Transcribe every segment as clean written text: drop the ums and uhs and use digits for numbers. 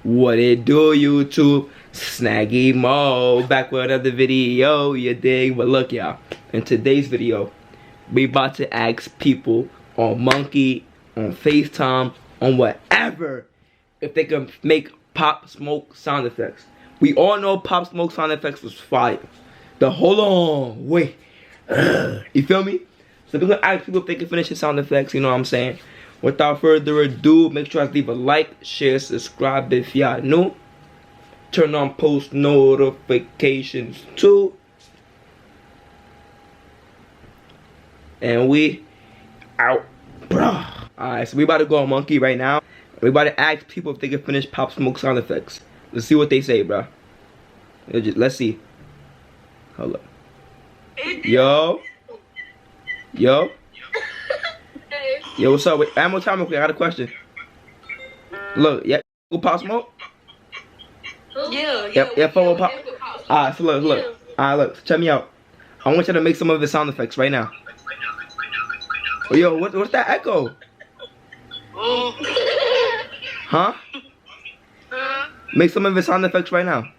What it do, YouTube? SnaggyMo back with another video, you dig? But look, y'all, in today's video, we about to ask people on Monkey, on FaceTime, on whatever, if they can make Pop Smoke sound effects. We all know Pop Smoke sound effects was fire. The hold on, wait, you feel me? So we're gonna ask people if they can finish the sound effects. You know what I'm saying? Without further ado, make sure to leave a like, share, subscribe if y'all new. Turn on post notifications too. And we out, bruh. Alright, so we about to go on Monkey right now. We about to ask people if they can finish Pop Smoke sound effects. Let's see what they say, bruh. Let's see. Hold up. Yo. Yo. Yo, what's up? Wait, one more time, okay, I got a question. Look, yeah, Pop Smoke? Yeah, follow Pop. Alright, so look. Alright, look, check me out. I want you to make some of his sound effects right now. Oh, yo, what's that echo? Huh? Make some of his sound effects right now.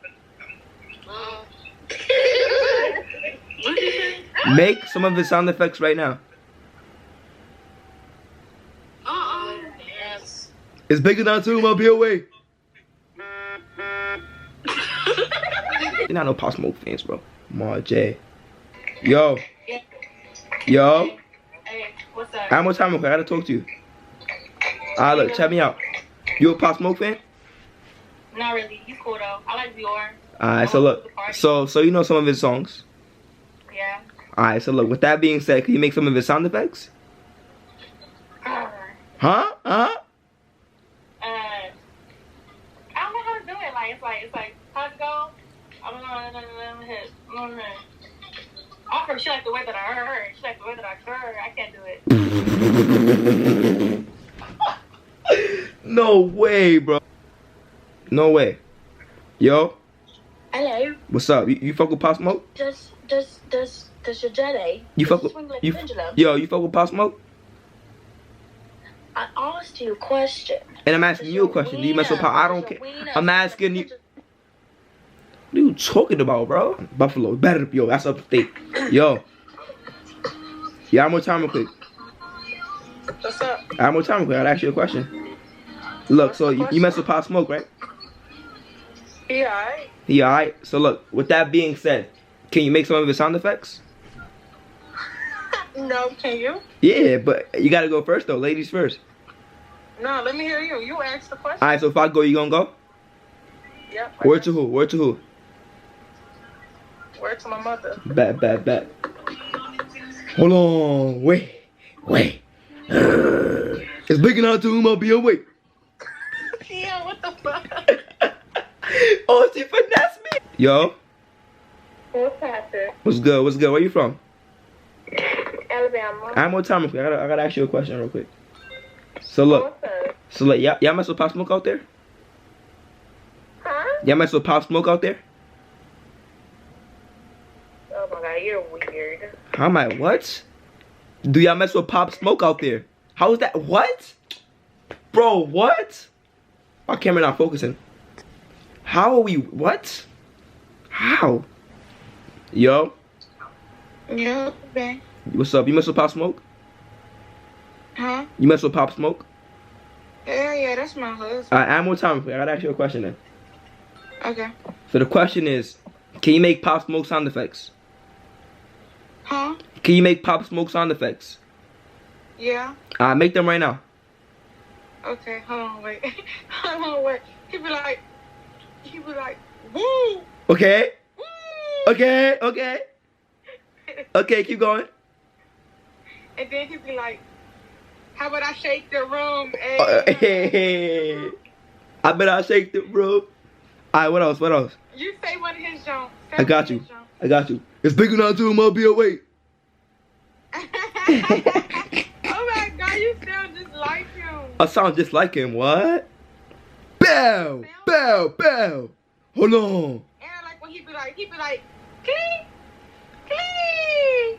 Make some of his sound effects right now. It's big enough too, my away. You're not no Pop Smoke fans, bro. Ma J. Yo. Yo. Hey, what's up? One more time, okay, I gotta talk to you. Alright, look, check me out. You a Pop Smoke fan? Not really. You cool though. I like Dior. Alright, so look. So you know some of his songs? Yeah. Alright, so look, with that being said, can you make some of his sound effects? Huh? I don't know how to do it. It's like, how's it go? I don't know. I heard she like the way that I heard. She like the way that I heard. I can't do it. No way, bro. No way. Yo. Hello. What's up? You fuck with Pop Smoke? Does your jelly? You fuck with swing like you? pendulum? Yo, you fuck with Pop Smoke? I asked you a question. And I'm asking you a question. Do you mess with Pop? I don't care. I'm asking you. What are you talking about, bro? Buffalo, better, yo. That's upstate. Yo. Yeah, one more time, real quick. What's up? One more time, real quick. I'll ask you a question. Look, so you mess with Pop Smoke, right? He alright. He alright. So look, with that being said, can you make some of his sound effects? No, can you? Yeah, but you gotta go first though. Ladies first. No, let me hear you. You asked the question. Alright, so if I go, you gonna go? Yep. Word to who? Word to who? Word to my mother. Bet. Hold on. Wait. It's big enough to whom I'll be awake. Yeah, what the fuck? Oh, she finessed me. Yo. What's happening? What's good? Where you from? Alabama. One more time. I gotta ask you a question real quick. So look. Y'all mess with Pop Smoke out there? Huh? Y'all mess with Pop Smoke out there? Oh my god, you're weird. How am I? What? Do y'all mess with Pop Smoke out there? How is that? What? Bro, what? My camera not focusing. How are we? What? How? Yo. Yeah, man. What's up? You mess with Pop Smoke? Huh? You mess with Pop Smoke? Yeah, that's my husband. Alright, one more time. I gotta ask you a question then. Okay. So the question is, can you make Pop Smoke sound effects? Huh? Can you make Pop Smoke sound effects? Yeah. Make them right now. Okay, hold on, wait. He be like, woo! Okay. Woo! Okay, keep going. And then he be like, how about I shake the room? Hey. I bet I'll shake the room. Alright, what else? You say one of his jokes. I got you. It's big enough to him, I'll be awake. Oh my god, you sound just like him. I sound just like him, what? Bow. Hold on. And I like when he be like, clee.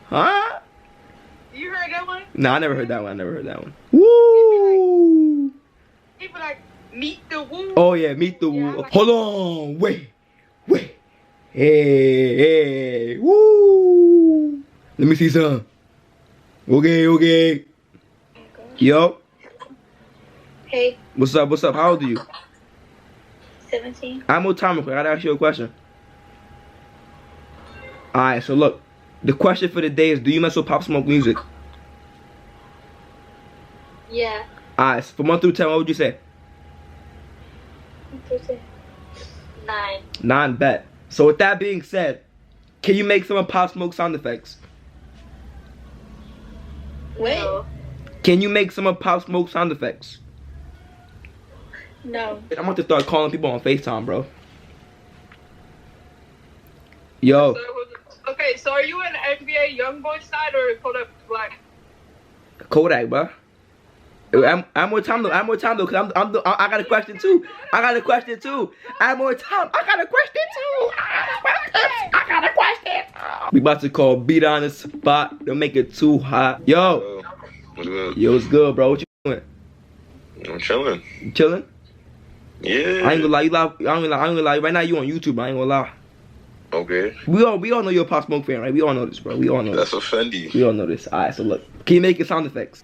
Huh? You heard that one? No, I never heard that one. Woo! He be like, Meet the Woo. Oh yeah, Meet the Woo. Hold on, wait. Hey, woo. Let me see some. Okay. Yo. Hey, What's up? How old are you? 17. I'm more time. I gotta ask you a question. Alright, so look. The question for the day is, do you mess with Pop Smoke music? Yeah. Alright, so from 1 through 10, what would you say? 9. 9, bet. So with that being said, can you make some of Pop Smoke sound effects? Wait. Can you make some of Pop Smoke sound effects? No. I'm about to start calling people on FaceTime, bro. Yo. Okay, so are you an NBA YoungBoy side or Kodak Black? Kodak, bro. I'm more time though, cause I got a question too. I got a question too. We about to call Beat on the Spot. Don't make it too hot. Yo. What's good? Yo, what's good, bro? What you doing? I'm chilling. You chilling? Yeah. I ain't gonna lie, I ain't gonna lie. Right now you on YouTube, I ain't gonna lie. Okay. We all know you're a Pop Smoke fan, right? We all know this, bro. We all know That's this. offending. We all know this. Alright, so look. Can you make your sound effects?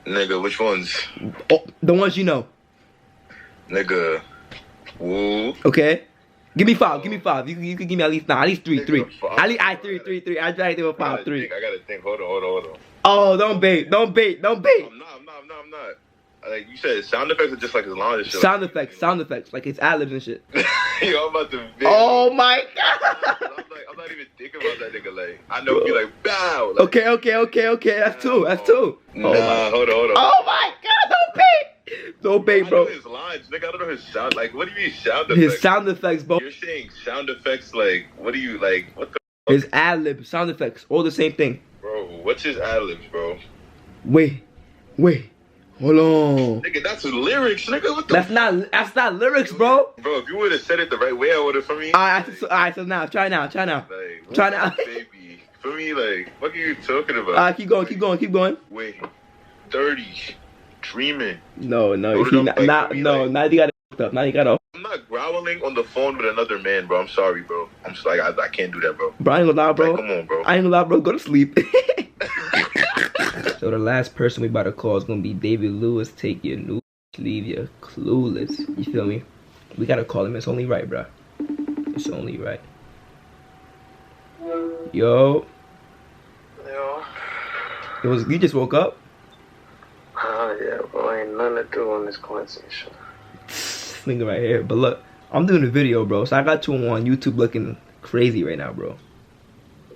Nigga, which ones? Oh, the ones you know. Nigga. Woo. Okay? Give me 5. You can give me at least 3. Nigga, 5. At least 3. I tried to do a 5, 3. I gotta think. Hold on. Oh, don't bait. I'm not. Like you said, sound effects are just like as long as shit. Sound effects. Like it's Adlibs and shit. Yo, I'm about to. Oh my god. I'm not even thinking about that nigga. Like I know it'd be like bow. Like, Okay. That's two. Nah, hold on. Oh my god, don't bait, bro. I know his lines, nigga. I don't know his sound. Like, what do you mean sound effects? His sound effects, bro. You're saying sound effects, like, what do you like? What the? His Adlibs, sound effects, all the same thing. Bro, what's his Adlibs, bro? Wait. Hold on. Nigga, that's lyrics, nigga. What the? That's not lyrics, bro. Bro, if you would have said it the right way, I would have. For me. Alright, so now, try now. Like, Try now. Baby. For me, like, what are you talking about? Alright, keep going. Wait, 30, dreaming. No, now you got it. Now you got it. I'm not growling on the phone with another man, bro. I'm sorry, bro. I'm just like, I can't do that, bro. Bro, I ain't gonna lie, bro. Like, come on, bro. I ain't gonna lie, bro. Go to sleep. So the last person we about to call is gonna be David Lewis. Take your new, leave you clueless. You feel me? We gotta call him. It's only right, bro. It's only right. Yo. You just woke up? Yeah, bro. Ain't nothing to do on this Quincy shit. This nigga right here. But look, I'm doing a video, bro. So I got you on YouTube looking crazy right now, bro.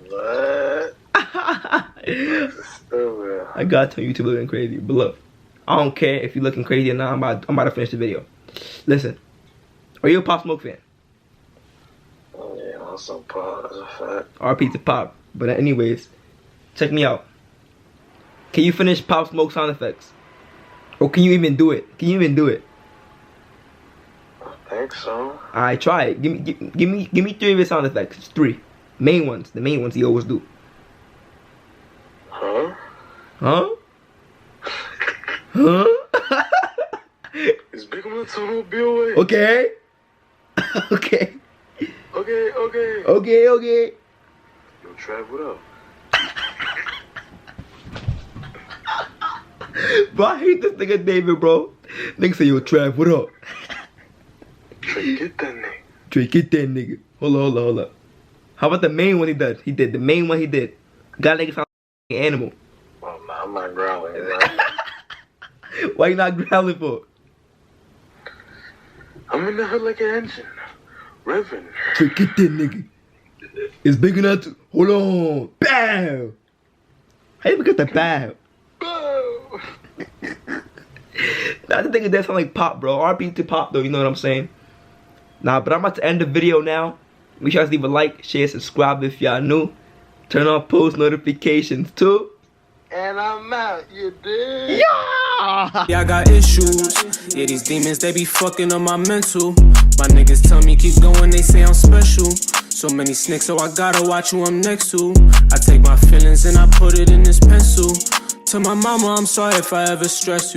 What? Stupid. I got you on YouTube looking crazy. But look, I don't care if you're looking crazy or not. I'm about to finish the video. Listen, are you a Pop Smoke fan? Oh, yeah, on some Pop, that's a fact. RP to Pop. But anyways, check me out. Can you finish Pop Smoke sound effects? Or can you even do it? I think so. Alright, try it. Give me 3 of his sound effects. It's 3. Main ones. The main ones he always do. Huh? It's big on the automobile way. Okay. Okay. Yo, Trav, what up? Bro, I hate this nigga David, bro. Nigga say, yo, Trav, what up? Trey, get that nigga. Trey, get that nigga. Hold up. How about the main one he did? The main one he did. Got nigga sound like an animal. Oh, nah, I'm not growling, bro. Why you not growling for? I'm in the hood like an engine. Revving. Trey, get that nigga. It's big enough to... Hold on. Bow. How you even get the bow? Bow. Nah, the nigga that sound like Pop, bro. RP to Pop, though. You know what I'm saying? Nah, but I'm about to end the video now. Make sure you guys leave a like, share, subscribe if y'all new. Turn on post notifications too. And I'm out, you dig? Yeah! Yeah, I got issues. Yeah, these demons, they be fucking on my mental. My niggas tell me keep going, they say I'm special. So many snakes, so I gotta watch who I'm next to. I take my feelings and I put it in this pencil. To my mama, I'm sorry if I ever stress you.